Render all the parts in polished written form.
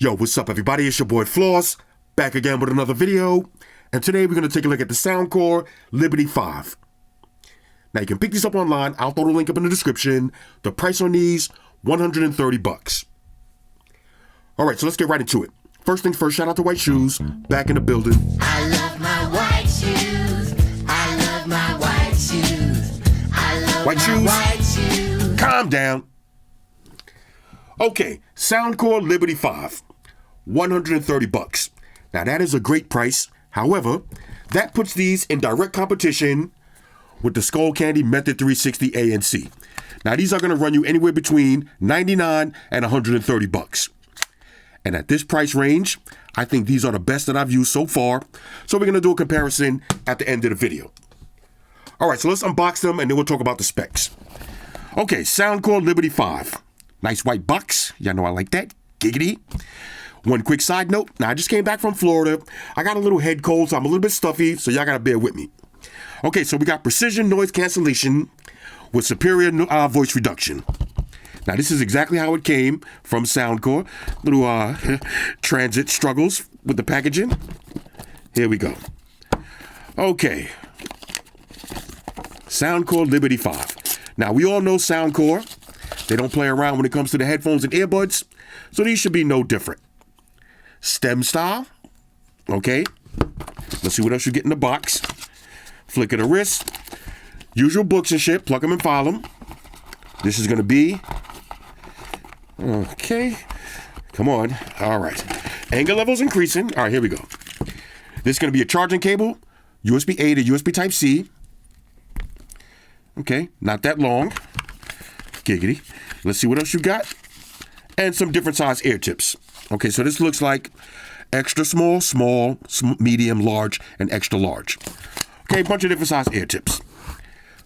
Yo, what's up everybody? It's your boy Floss, back again with another video. And today we're going to take a look at the Soundcore Liberty 5. Now you can pick these up online. I'll throw the link up in the description. The price on these, $130. Alright, so let's get right into it. First things first, shout out to White Shoes, back in the building. I love my white shoes. I love my white shoes. I love White my shoes? white shoes. Calm down. Okay, Soundcore Liberty 5, $130. Now that is a great price. However, that puts these in direct competition with the Skullcandy Method 360 ANC. Now these are going to run you anywhere between $99 and $130. And at this price range, I think these are the best that I've used so far. So we're going to do a comparison at the end of the video. All right, so let's unbox them and then we'll talk about the specs. Okay, Soundcore Liberty 5. Nice white box. Y'all know I like that. Giggity. One quick side note. Now, I just came back from Florida. I got a little head cold, so I'm a little bit stuffy, so y'all got to bear with me. Okay, so we got precision noise cancellation with superior voice reduction. Now, this is exactly how it came from Soundcore. Little transit struggles with the packaging. Here we go. Okay. Soundcore Liberty 5. Now, we all know Soundcore. They don't play around when it comes to the headphones and earbuds, so these should be no different. Stem style. Okay. Let's see what else you get in the box. Flick of the wrist. Usual books and shit. Plug them and file them. This is going to be... Okay. Come on. All right. Anger levels increasing. All right, here we go. This is going to be a charging cable. USB-A to USB Type-C. Okay. Not that long. Giggity. Let's see what else you got. And some different size ear tips. Okay, so this looks like extra small, small, medium, large, and extra large. Okay, a bunch of different size ear tips.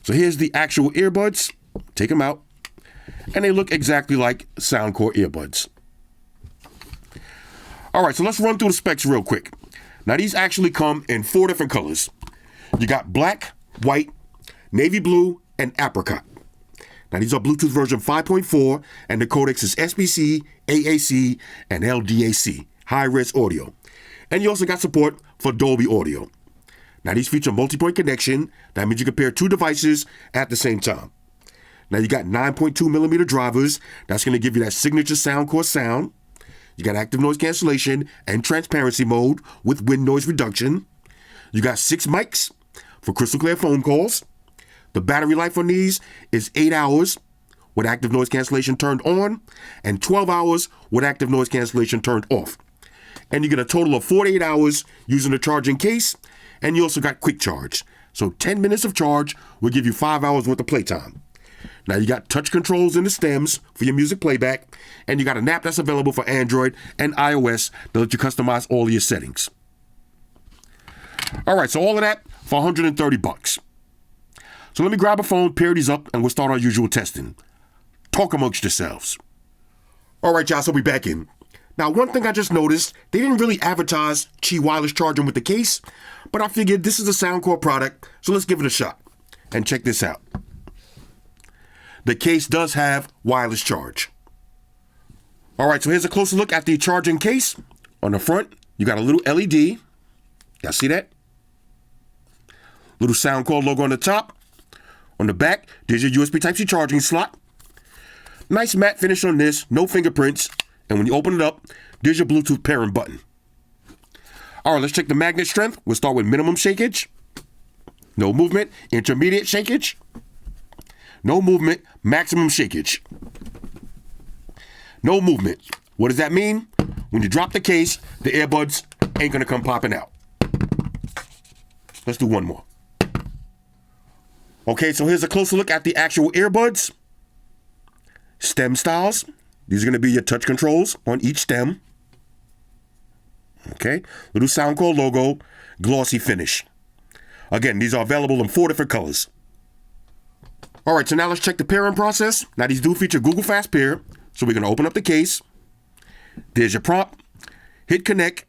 So here's the actual earbuds. Take them out. And they look exactly like Soundcore earbuds. All right, so let's run through the specs real quick. Now, these actually come in 4 different colors. You got black, white, navy blue, and apricot. Now, these are Bluetooth version 5.4, and the codecs is SBC, AAC, and LDAC, high-res audio. And you also got support for Dolby Audio. Now, these feature Multipoint Connection. That means you can pair 2 devices at the same time. Now, you got 9.2 millimeter drivers. That's going to give you that signature Soundcore sound. You got active noise cancellation and transparency mode with wind noise reduction. You got 6 mics for crystal clear phone calls. The battery life on these is 8 hours with active noise cancellation turned on and 12 hours with active noise cancellation turned off. And you get a total of 48 hours using the charging case, and you also got quick charge. So 10 minutes of charge will give you 5 hours worth of playtime. Now you got touch controls in the stems for your music playback, and you got an app that's available for Android and iOS that lets you customize all of your settings. All right, so all of that for $130. So let me grab a phone, pair these up, and we'll start our usual testing. Talk amongst yourselves. All right, y'all, so we back in. Now, one thing I just noticed, they didn't really advertise Qi wireless charging with the case, but I figured this is a Soundcore product, so let's give it a shot. And check this out. The case does have wireless charge. All right, so here's a closer look at the charging case. On the front, you got a little LED. Y'all see that? Little Soundcore logo on the top. On the back, there's your USB Type-C charging slot. Nice matte finish on this, no fingerprints. And when you open it up, there's your Bluetooth pairing button. All right, let's check the magnet strength. We'll start with minimum shakage. No movement, intermediate shakage. No movement, maximum shakage. No movement. What does that mean? When you drop the case, the earbuds ain't gonna come popping out. Let's do one more. Okay, so here's a closer look at the actual earbuds. Stem styles. These are going to be your touch controls on each stem. Okay, little Soundcore logo, glossy finish. Again, these are available in 4 different colors. All right, so now let's check the pairing process. Now these do feature Google Fast Pair. So we're going to open up the case. There's your prompt. Hit connect.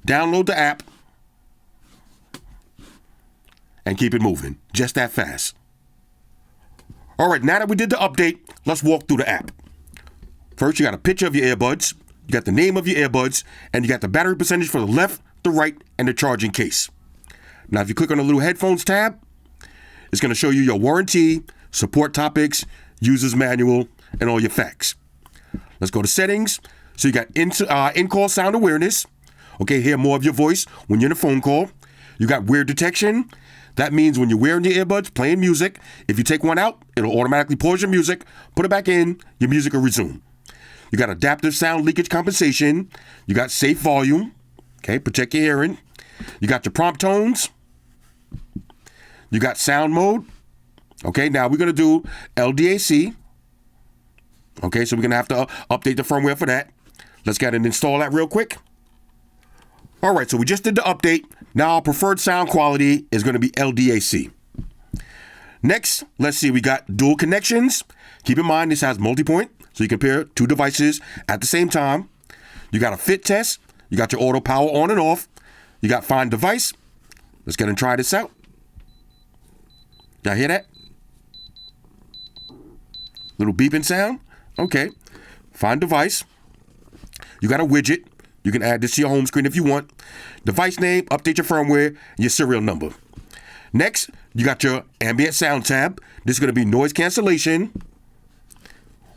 Download the app. And keep it moving. Just that fast. All right, now that we did the update, let's walk through the app. First, you got a picture of your earbuds. You got the name of your earbuds, and you got the battery percentage for the left, the right, and the charging case. Now, if you click on the little headphones tab, it's going to show you your warranty, support topics, user's manual, and all your facts. Let's go to settings. So you got in-call sound awareness. Okay, hear more of your voice when you're in a phone call. You got wear detection. That means when you're wearing your earbuds, playing music, if you take one out, it'll automatically pause your music, put it back in, your music will resume. You got adaptive sound leakage compensation. You got safe volume. Okay, protect your hearing. You got your prompt tones. You got sound mode. Okay, now we're going to do LDAC. Okay, so we're going to have to update the firmware for that. Let's get and install that real quick. All right, so we just did the update. Now our preferred sound quality is going to be LDAC. Next, let's see, we got dual connections. Keep in mind this has multipoint, so you can pair two devices at the same time. You got a fit test. You got your auto power on and off. You got find device. Let's get and try this out. Y'all hear that? Little beeping sound. Okay. Find device. You got a widget. You can add this to your home screen if you want. Device name, update your firmware, your serial number. Next, you got your ambient sound tab. This is going to be noise cancellation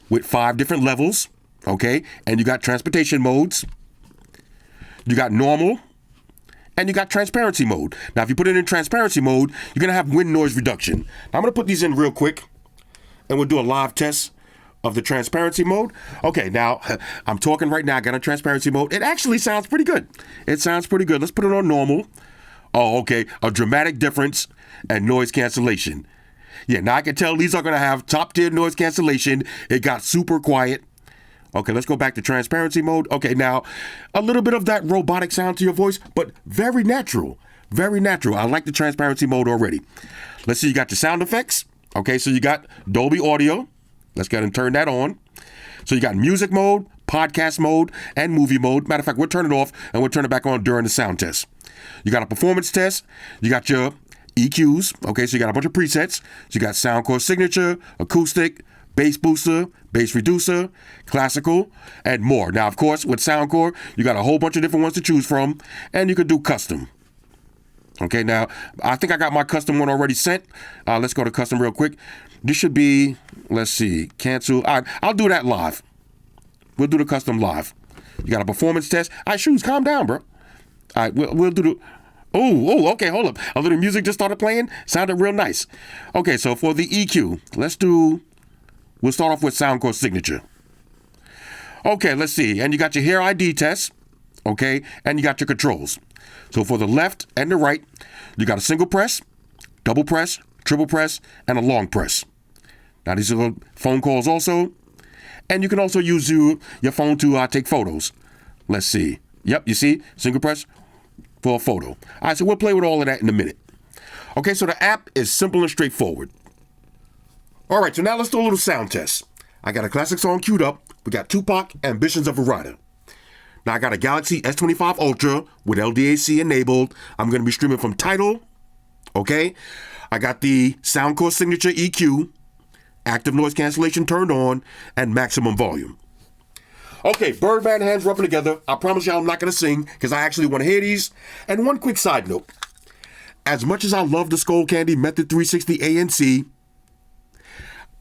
with 5 different levels. Okay. And you got transportation modes. You got normal. And you got transparency mode. Now, if you put it in transparency mode, you're going to have wind noise reduction. Now, I'm going to put these in real quick, and we'll do a live test of the transparency mode. Okay, now, I'm talking right now. I got a transparency mode. It actually sounds pretty good. It sounds pretty good. Let's put it on normal. Oh, okay. A dramatic difference and noise cancellation. Yeah, now I can tell these are going to have top-tier noise cancellation. It got super quiet. Okay, let's go back to transparency mode. Okay, now, a little bit of that robotic sound to your voice, but very natural. Very natural. I like the transparency mode already. Let's see, you got your sound effects. Okay, so you got Dolby Audio. Let's go ahead and turn that on. So you got music mode, podcast mode, and movie mode. Matter of fact, we'll turn it off, and we'll turn it back on during the sound test. You got a performance test. You got your EQs. Okay, so you got a bunch of presets. So you got Soundcore Signature, Acoustic, Bass Booster, Bass Reducer, Classical, and more. Now, of course, with Soundcore, you got a whole bunch of different ones to choose from, and you can do custom. Okay, now, I think I got my custom one already sent. Let's go to custom real quick. This should be, let's see, cancel. All right, I'll do that live. We'll do the custom live. You got a performance test. All right, shoes, calm down, bro. All right, we'll do the... Oh, okay, hold up. A little music just started playing. Sounded real nice. Okay, so for the EQ, we'll start off with Soundcore Signature. Okay, let's see. And you got your Hear ID test. Okay, and you got your controls. So for the left and the right, you got a single press, double press, triple press, and a long press. Now these are phone calls also. And you can also use your phone to take photos. Let's see. Yep, you see? Single press for a photo. All right, so we'll play with all of that in a minute. Okay, so the app is simple and straightforward. All right, so now let's do a little sound test. I got a classic song queued up. We got Tupac, Ambitions of a Rider. Now I got a Galaxy S25 Ultra with LDAC enabled. I'm going to be streaming from Tidal. Okay. I got the Soundcore Signature EQ, active noise cancellation turned on, and maximum volume. Okay, Birdman hands rubbing together. I promise y'all I'm not going to sing because I actually want to hear these. And one quick side note. As much as I love the Skullcandy Method 360 ANC,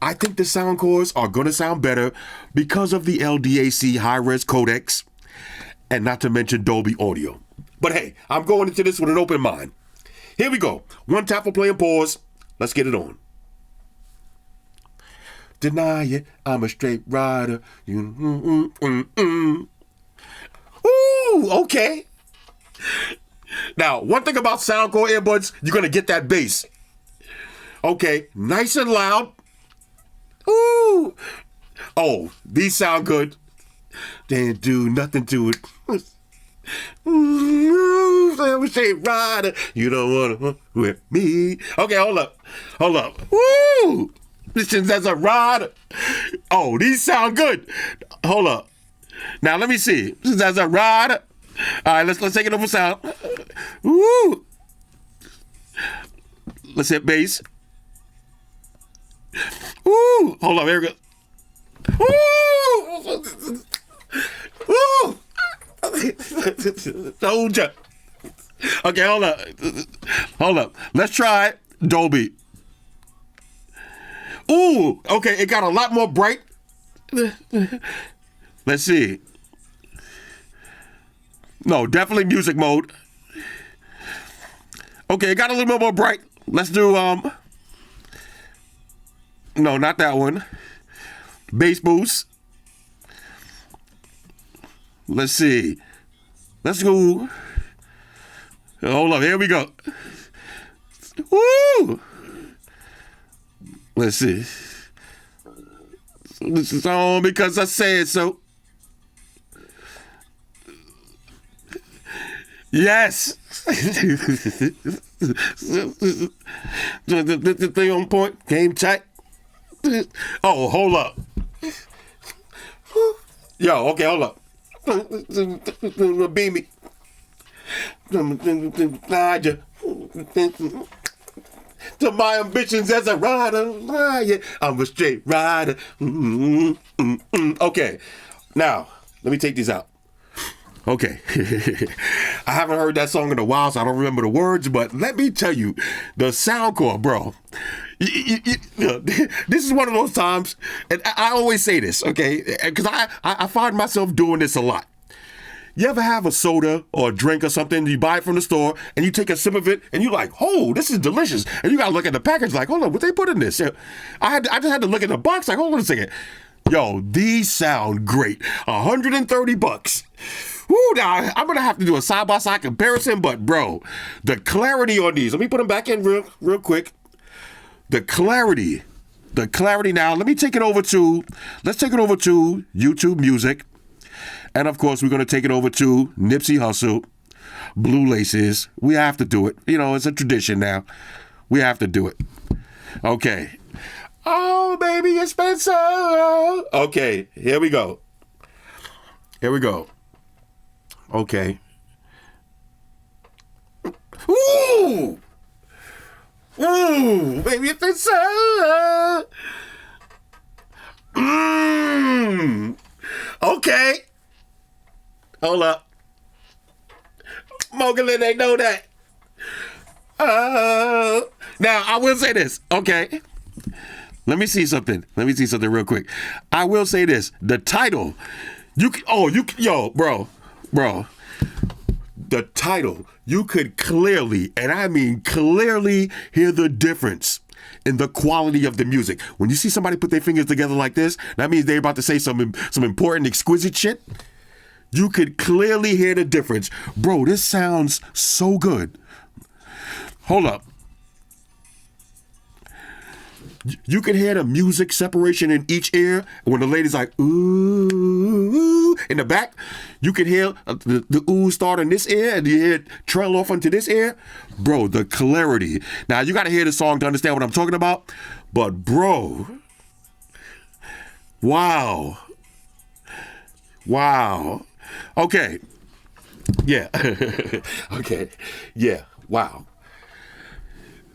I think the Soundcores are going to sound better because of the LDAC high-res codecs, and not to mention Dolby Audio. But hey, I'm going into this with an open mind. Here we go. One tap for play and pause. Let's get it on. Deny it, I'm a straight rider. Ooh, okay. Now, one thing about Soundcore earbuds, you're going to get that bass. Okay, nice and loud. Ooh. Oh, these sound good. Didn't do nothing to it. I'm a straight rider. You don't want to with me. Okay, hold up. Woo! Listen, as a rider. Oh, these sound good. Hold up. Now let me see. As a rider. All right, let's take it over sound. Woo! Let's hit bass. Woo! Hold on, here we go. Woo! Woo! Told ya. Okay, hold up. Hold up. Let's try Dolby. Ooh, okay, it got a lot more bright. Let's see. No, definitely music mode. Okay, it got a little bit more bright. Let's do, no, not that one. Bass boost. Let's see. Let's go. Hold up, here we go. Woo! Let's see. This is all because I said so. Yes. The thing on point, game tight. Oh, hold up. Yo, okay, hold up. Beam me. To my ambitions as a rider, I'm a straight rider. Okay, now let me take these out. Okay, I haven't heard that song in a while, so I don't remember the words. But let me tell you, the Soundcore, bro. This is one of those times, and I always say this, okay, because I find myself doing this a lot. You ever have a soda or a drink or something, you buy it from the store, and you take a sip of it, and you're like, oh, this is delicious. And you got to look at the package like, hold on, what they put in this? I just had to look at the box like, hold on a second. Yo, these sound great. $130. Woo, now, I'm going to have to do a side-by-side comparison, but, bro, the clarity on these, let me put them back in real quick. The clarity now, let's take it over to YouTube Music. And of course, we're going to take it over to Nipsey Hussle, Blue Laces. We have to do it. You know, it's a tradition now. We have to do it. Okay. Oh, baby, it's Spencer. Okay, here we go. Okay. Ooh! Ooh, baby, it's Spencer. Okay. Hold up. Mogalyn ain't know that. Now, I will say this, okay? Let me see something real quick. I will say this. The title, bro. The title, you could clearly, and I mean clearly, hear the difference in the quality of the music. When you see somebody put their fingers together like this, that means they're about to say some important, exquisite shit. You could clearly hear the difference. Bro, this sounds so good. Hold up. You can hear the music separation in each ear. When the lady's like, ooh, in the back, you can hear the ooh start in this ear and you hear it trail off onto this ear. Bro, the clarity. Now, you got to hear the song to understand what I'm talking about. But, bro, wow. Okay. Yeah. Okay. Yeah. Wow.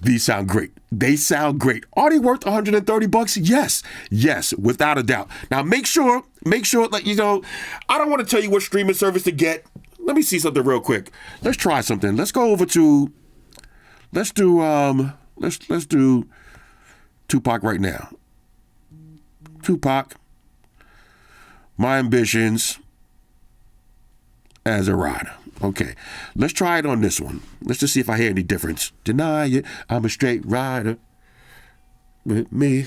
These sound great. They sound great. Are they worth $130? Yes, without a doubt. Now make sure, like, you know, I don't want to tell you what streaming service to get. Let me see something real quick. Let's try something. Let's go over to, let's do Tupac right now. Tupac, My Ambitions as a Rider. Okay, let's try it on this one. Let's just see if I hear any difference. Deny it, I'm a straight rider with me.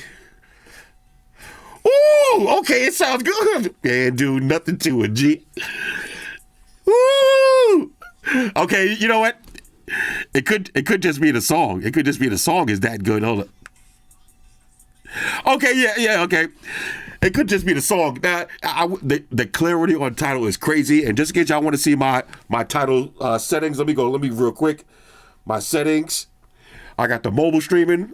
Ooh, okay, it sounds good. Can't do nothing to it, G. Ooh. Okay, you know what? It could just be the song. It could just be the song is that good. Hold up. Okay, yeah, okay. It could just be the song. Now, the clarity on title is crazy. And just in case y'all want to see my title settings, let me real quick. My settings. I got the mobile streaming,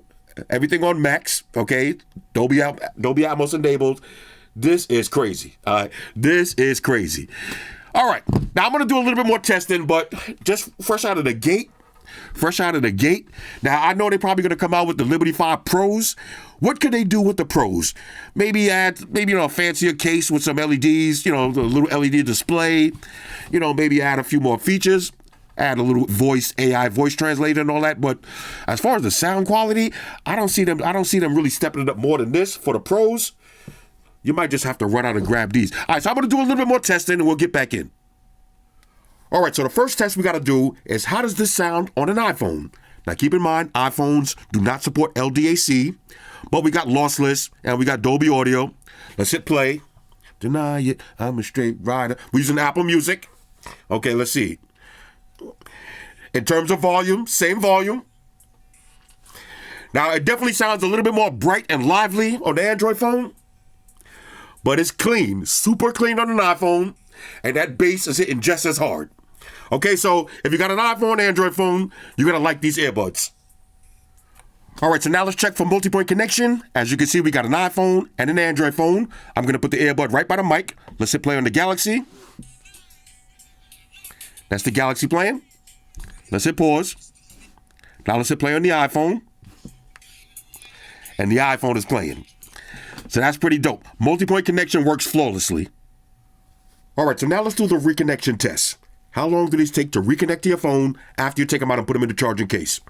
everything on max. Okay, Dolby Atmos enabled. This is crazy. This is crazy. All right, now I'm gonna do a little bit more testing, but just fresh out of the gate, fresh out of the gate. Now, I know they're probably going to come out with the Liberty 5 Pros. What could they do with the Pros? Maybe add, a fancier case with some LEDs, the little LED display, maybe add a few more features, add a little AI voice translator and all that. But as far as the sound quality, I don't see them really stepping it up more than this for the Pros. You might just have to run out and grab these. All right, so I'm going to do a little bit more testing and we'll get back in. All right, so the first test we got to do is how does this sound on an iPhone? Now, keep in mind, iPhones do not support LDAC, but we got lossless and we got Dolby Audio. Let's hit play. Deny it, I'm a straight rider. We're using Apple Music. Okay, let's see. In terms of volume, same volume. Now, it definitely sounds a little bit more bright and lively on the Android phone, but it's clean, super clean on an iPhone, and that bass is hitting just as hard. Okay, so if you got an iPhone, Android phone, you're going to like these earbuds. All right, so now let's check for Multipoint Connection. As you can see, we got an iPhone and an Android phone. I'm going to put the earbud right by the mic. Let's hit play on the Galaxy. That's the Galaxy playing. Let's hit pause. Now let's hit play on the iPhone. And the iPhone is playing. So that's pretty dope. Multipoint Connection works flawlessly. All right, so now let's do the reconnection test. How long do these take to reconnect to your phone after you take them out and put them in the charging case?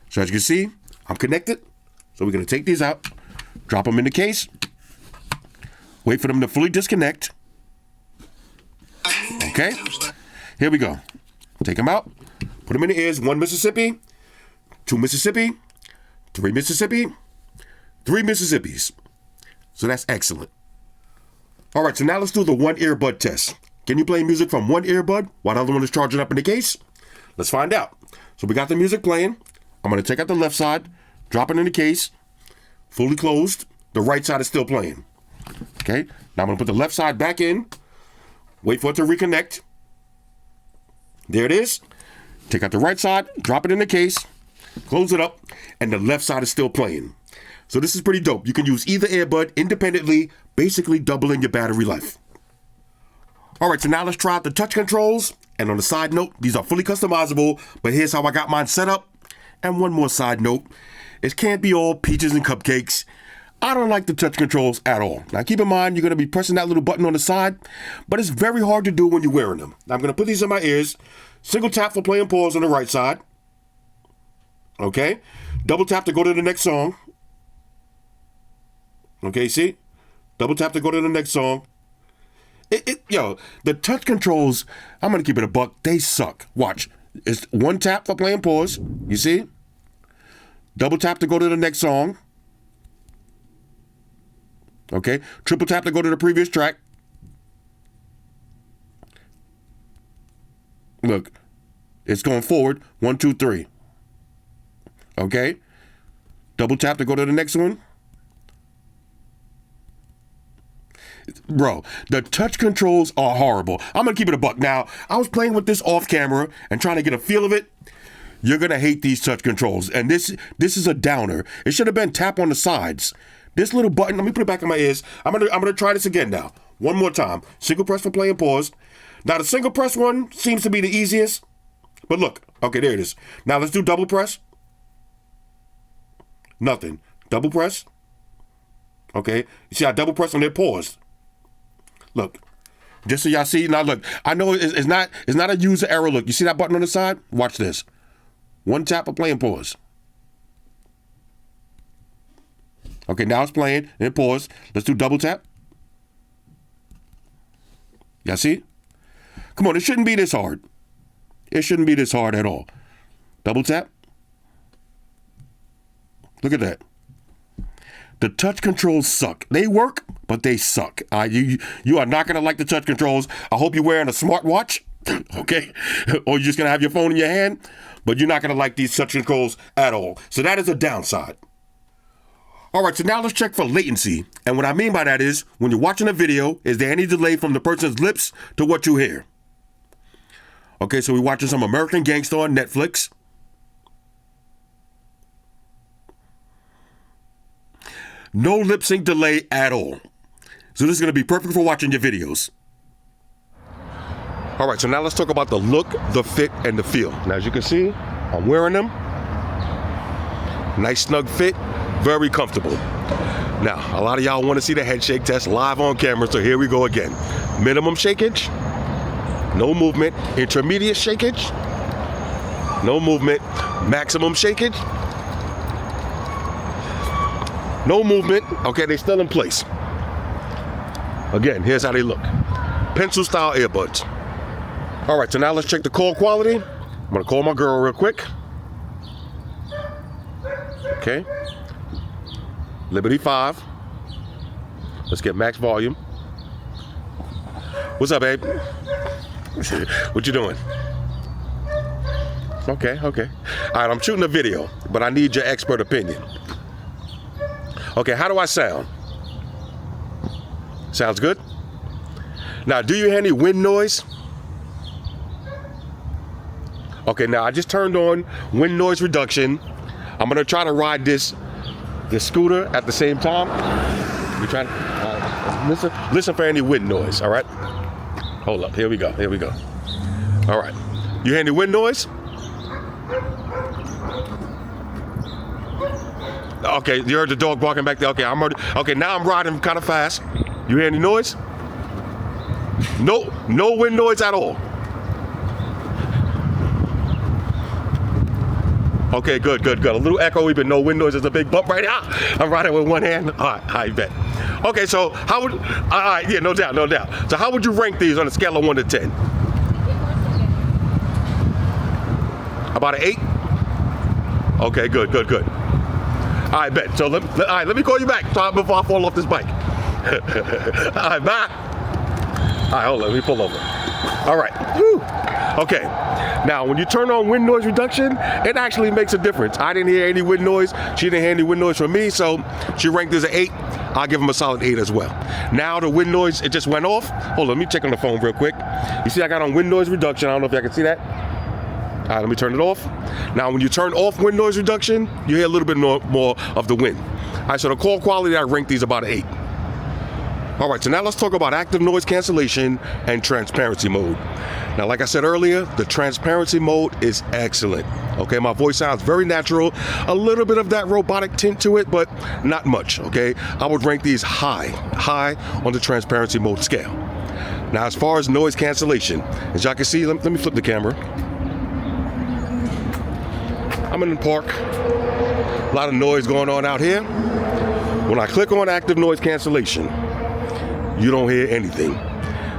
So as you can see, I'm connected. So we're going to take these out, drop them in the case, wait for them to fully disconnect. Okay, here we go. Take them out, put them in the ears. 1 Mississippi, 2 Mississippi, 3 Mississippi, 3 Mississippis. So that's excellent. All right, so now let's do the one earbud test. Can you play music from one earbud while the other one is charging up in the case? Let's find out. So we got the music playing. I'm going to take out the left side, drop it in the case, fully closed. The right side is still playing. Okay, now I'm going to put the left side back in, wait for it to reconnect. There it is. Take out the right side, drop it in the case, close it up, and the left side is still playing. So this is pretty dope. You can use either earbud independently, basically doubling your battery life. All right, so now let's try out the touch controls. And on a side note, these are fully customizable, but here's how I got mine set up. And one more side note, it can't be all peaches and cupcakes. I don't like the touch controls at all. Now keep in mind, you're gonna be pressing that little button on the side, but it's very hard to do when you're wearing them. Now I'm gonna put these in my ears. Single tap for play and pause on the right side. Okay, double tap to go to the next song. Okay, see? Double tap to go to the next song. The touch controls, I'm going to keep it a buck, they suck. Watch. It's one tap for play and pause. You see? Double tap to go to the next song. Okay. Triple tap to go to the previous track. Look. It's going forward. 1, 2, 3. Okay. Double tap to go to the next one. Bro, the touch controls are horrible. I'm going to keep it a buck. Now, I was playing with this off camera and trying to get a feel of it. You're going to hate these touch controls. And this is a downer. It should have been tap on the sides. This little button, let me put it back in my ears. I'm gonna try this again now. One more time. Single press for play and pause. Now, the single press one seems to be the easiest. But look, okay, there it is. Now, let's do double press. Nothing. Double press. Okay. You see, I double press on their pause. Look, just so y'all see. Now look, I know it's not a user error. Look, you see that button on the side? Watch this. One tap of play and pause. Okay, now it's playing and pause. Let's do double tap. Y'all see? Come on, it shouldn't be this hard. It shouldn't be this hard at all. Double tap. Look at that. The touch controls suck. They work, but they suck. You are not going to like the touch controls. I hope you're wearing a smartwatch, okay? Or you're just going to have your phone in your hand, but you're not going to like these touch controls at all. So that is a downside. All right, so now let's check for latency. And what I mean by that is, when you're watching a video, is there any delay from the person's lips to what you hear? Okay, so we're watching some American Gangster on Netflix. No lip sync delay at all. So this is going to be perfect for watching your videos. All right, so now let's talk about the look, the fit, and the feel. Now, as you can see, I'm wearing them. Nice snug fit, very comfortable. Now, a lot of y'all want to see the head shake test live on camera, so here we go again. Minimum shakage, no movement. Intermediate shakage, no movement. Maximum shakage, no movement. Okay, they're still in place. Again, here's how they look. Pencil style earbuds. All right, so now let's check the call quality. I'm gonna call my girl real quick. Okay. Liberty 5. Let's get max volume. What's up, babe? What you doing? Okay. All right, I'm shooting a video, but I need your expert opinion. Okay, how do I sound? Sounds good? Now, do you hear any wind noise? Okay, now I just turned on wind noise reduction. I'm gonna try to ride this scooter at the same time. We try to listen for any wind noise. All right. Hold up. Here we go. All right. You hear any wind noise? Okay. You heard the dog barking back there. Okay. Okay. Now I'm riding kind of fast. You hear any noise? No wind noise at all. Okay, good. A little echoey, but no wind noise. There's a big bump right now. I'm riding with one hand. All right, I bet. Okay, so how would, all right, yeah, no doubt. So how would you rank these on a scale of 1 to 10? About an 8? Okay, good. All right, bet. So let me call you back before I fall off this bike. All right, bye. All right, hold on, let me pull over. All right, whew. Okay, now when you turn on wind noise reduction, it actually makes a difference. I didn't hear any wind noise. She didn't hear any wind noise from me, so she ranked this an 8. I'll give him a solid 8 as well. Now the wind noise, it just went off. Hold on, let me check on the phone real quick. You see I got on wind noise reduction. I don't know if y'all can see that. All right, let me turn it off. Now when you turn off wind noise reduction, you hear a little bit more of the wind. All right, so the call quality, I ranked these about an 8. All right, so now let's talk about active noise cancellation and transparency mode. Now, like I said earlier, the transparency mode is excellent. Okay, my voice sounds very natural, a little bit of that robotic tint to it, but not much, okay? I would rank these high on the transparency mode scale. Now, as far as noise cancellation, as y'all can see, let me flip the camera. I'm in the park, a lot of noise going on out here. When I click on active noise cancellation, you don't hear anything.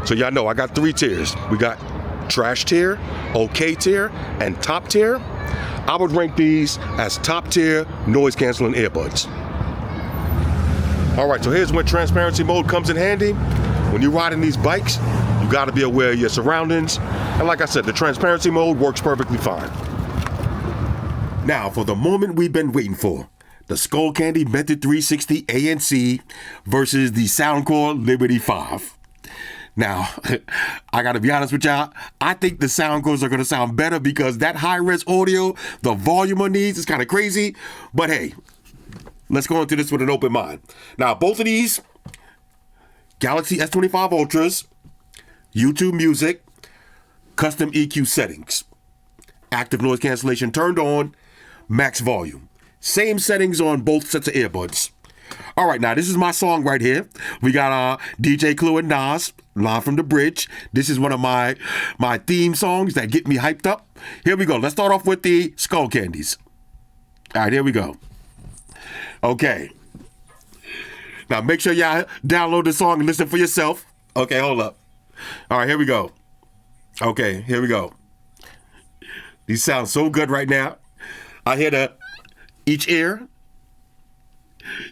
So y'all know I got 3 tiers. We got trash tier, okay tier, and top tier. I would rank these as top tier noise canceling earbuds. All right, so here's when transparency mode comes in handy. When you're riding these bikes, you gotta be aware of your surroundings. And like I said, the transparency mode works perfectly fine. Now for the moment we've been waiting for. The Skullcandy Method 360 ANC versus the Soundcore Liberty 5. Now, I gotta be honest with y'all, I think the Soundcores are gonna sound better because that high-res audio, the volume on these is kind of crazy. But hey, let's go into this with an open mind. Now, both of these, Galaxy S25 Ultras, YouTube Music, custom EQ settings, active noise cancellation turned on, max volume. Same settings on both sets of earbuds. All right, now this is my song right here. We got DJ Clue and Nas, Live from the Bridge. This is one of my theme songs that get me hyped up. Here we go. Let's start off with the Skullcandies. All right, here we go. Okay. Now make sure y'all download the song and listen for yourself. Okay, hold up. All right, here we go. Okay, here we go. These sound so good right now. I hear each ear.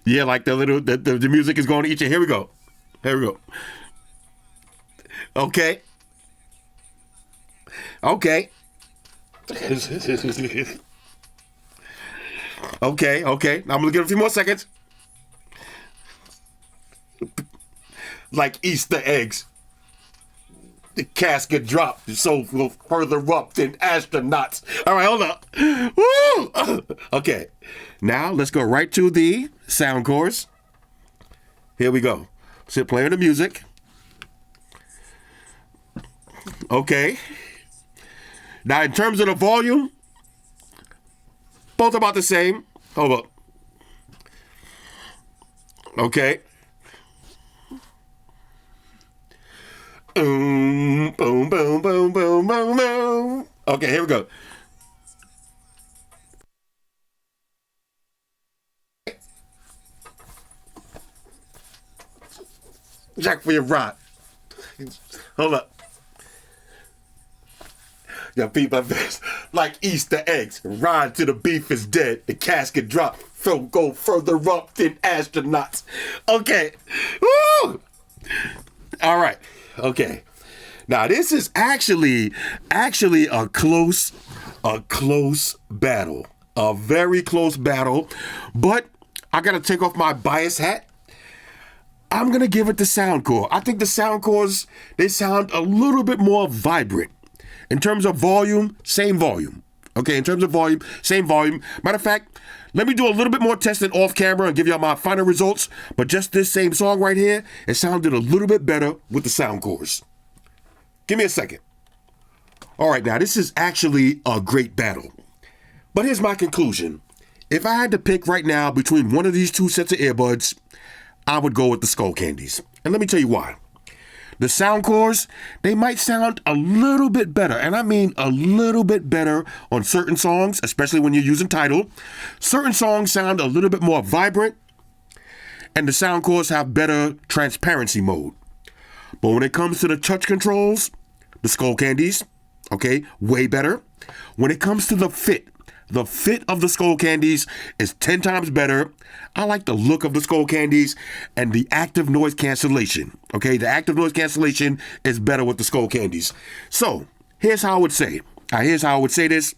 Yeah, like the music is going to each ear. Here we go. Here we go. Okay. Okay. Okay. I'm gonna give it a few more seconds. Like Easter eggs. The casket dropped, so will further up than astronauts. All right, hold up. Woo! Okay, now let's go right to the Soundcores. Here we go. So playing the music. Okay. Now in terms of the volume, Both about the same. Hold up. Okay. Boom, boom, boom, boom, boom, boom. Okay, here we go. Jack for your rod. Hold up. Your people like Easter eggs. Ride till the beef is dead. The casket drop. Go further up than astronauts. Okay. Woo! All right. Okay. Now this is actually a close battle. A very close battle. But I gotta take off my bias hat. I'm gonna give it to Soundcore. I think the Soundcores, they sound a little bit more vibrant. In terms of volume, same volume. Okay, in terms of volume, same volume. Matter of fact, let me do a little bit more testing off camera and give y'all my final results. But just this same song right here, it sounded a little bit better with the Soundcores. Give me a second. All right, now this is actually a great battle. But here's my conclusion. If I had to pick right now between one of these two sets of earbuds, I would go with the Skullcandies. And let me tell you why. The Soundcores, they might sound a little bit better, and I mean a little bit better on certain songs, especially when you're using Tidal. Certain songs sound a little bit more vibrant, and the Soundcores have better transparency mode. But when it comes to the touch controls, the Skullcandies, okay, way better. When it comes to the fit of the Skullcandies is 10 times better. I like the look of the Skullcandies and the active noise cancellation. Okay, the active noise cancellation is better with the Skullcandies. So here's how I would say. Here's how I would say this.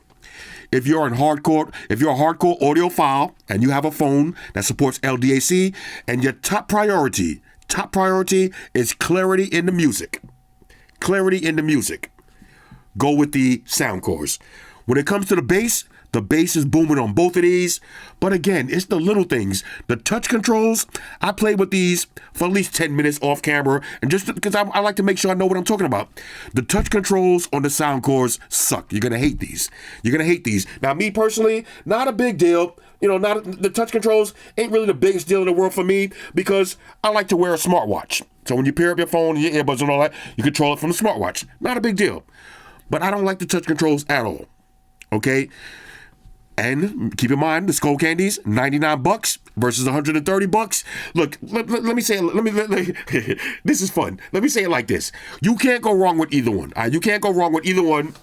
If you're a hardcore audiophile and you have a phone that supports LDAC, and your top priority is clarity in the music. Clarity in the music. Go with the Soundcores. When it comes to the bass is booming on both of these. But again, it's the little things. The touch controls, I played with these for at least 10 minutes off camera. And just because I like to make sure I know what I'm talking about. The touch controls on the Soundcores suck. You're going to hate these. Now, me personally, not a big deal. You know, the touch controls ain't really the biggest deal in the world for me because I like to wear a smartwatch. So when you pair up your phone and your earbuds and all that, you control it from the smartwatch. Not a big deal. But I don't like the touch controls at all. Okay? And keep in mind, the Skullcandies, $99 versus $130. Look, let me say it. This is fun. Let me say it like this. You can't go wrong with either one. You can't go wrong with either one.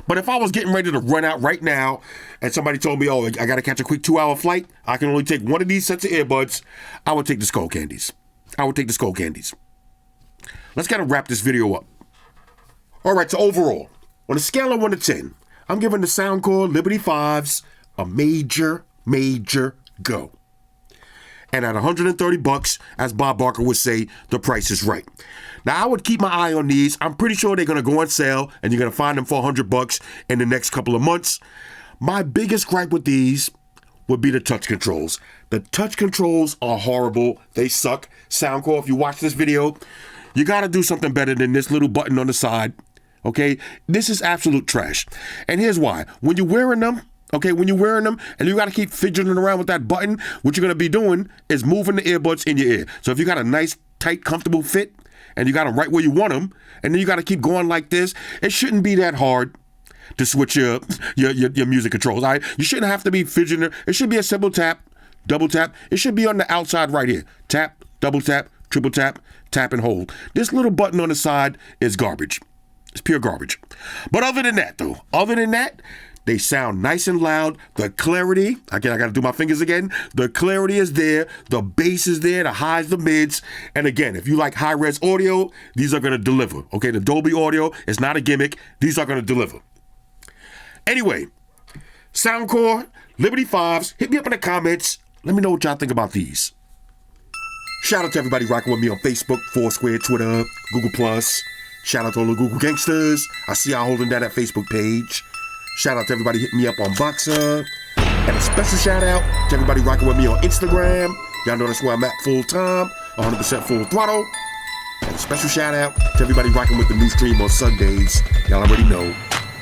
But if I was getting ready to run out right now and somebody told me, oh, I got to catch a quick 2-hour flight, I can only take one of these sets of earbuds, I would take the Skullcandies. Let's kind of wrap this video up. All right, so overall, on a scale of 1 to 10, I'm giving the Soundcore Liberty 5s a major go. And at $130, as Bob Barker would say, the price is right. Now, I would keep my eye on these. I'm pretty sure they're going to go on sale, and you're going to find them for $100 in the next couple of months. My biggest gripe with these would be the touch controls. The touch controls are horrible. They suck. Soundcore, if you watch this video, you got to do something better than this little button on the side. Okay, this is absolute trash. And here's why. When you're wearing them, and you got to keep fidgeting around with that button, what you're going to be doing is moving the earbuds in your ear. So if you got a nice, tight, comfortable fit, and you got them right where you want them, and then you got to keep going like this, it shouldn't be that hard to switch your music controls. All right? You shouldn't have to be fidgeting. It should be a simple tap, double tap. It should be on the outside right here. Tap, double tap, triple tap, tap and hold. This little button on the side is garbage. It's pure garbage. But other than that, they sound nice and loud. The clarity, again, I got to do my fingers again. The clarity is there. The bass is there, the highs, the mids. And again, if you like high-res audio, these are going to deliver. Okay, the Dolby audio is not a gimmick. These are going to deliver. Anyway, Soundcore, Liberty 5s, hit me up in the comments. Let me know what y'all think about these. Shout out to everybody rocking with me on Facebook, Foursquare, Twitter, Google+. Shout out to all the Google gangsters. I see y'all holding down that Facebook page. Shout out to everybody hitting me up on Boxer. And a special shout out to everybody rocking with me on Instagram. Y'all know that's where I'm at full time, 100% full throttle. And a special shout out to everybody rocking with the new stream on Sundays. Y'all already know.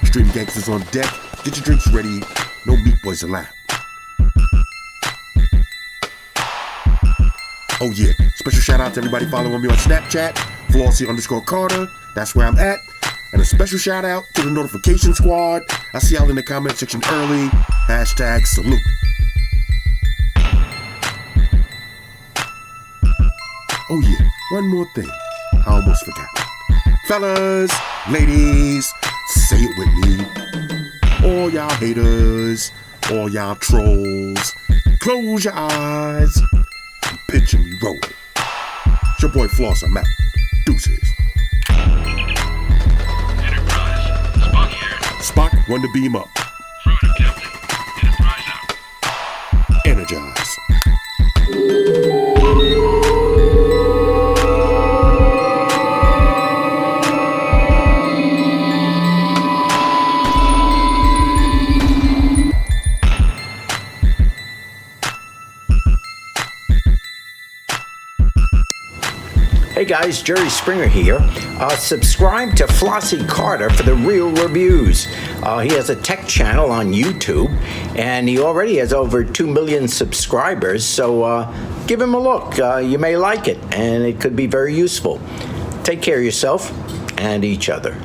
Stream gangsters on deck. Get your drinks ready. No meat boys allowed. Oh yeah, special shout out to everybody following me on Snapchat, Flossy_Carter, that's where I'm at. And a special shout out to the notification squad. I see y'all in the comment section early. Hashtag salute. Oh yeah, one more thing. I almost forgot. Fellas, ladies, say it with me. All y'all haters, all y'all trolls, close your eyes and picture me rolling. It's your boy Floss, I'm out. Deuces. Enterprise, Spock here. Spock, run the beam up. Affirmative, Captain. Enterprise out. Energize. Hey guys, Jerry Springer here. Subscribe to Flossy Carter for the real reviews. He has a tech channel on YouTube, and he already has over 2 million subscribers, so give him a look. You may like it, and it could be very useful. Take care of yourself and each other.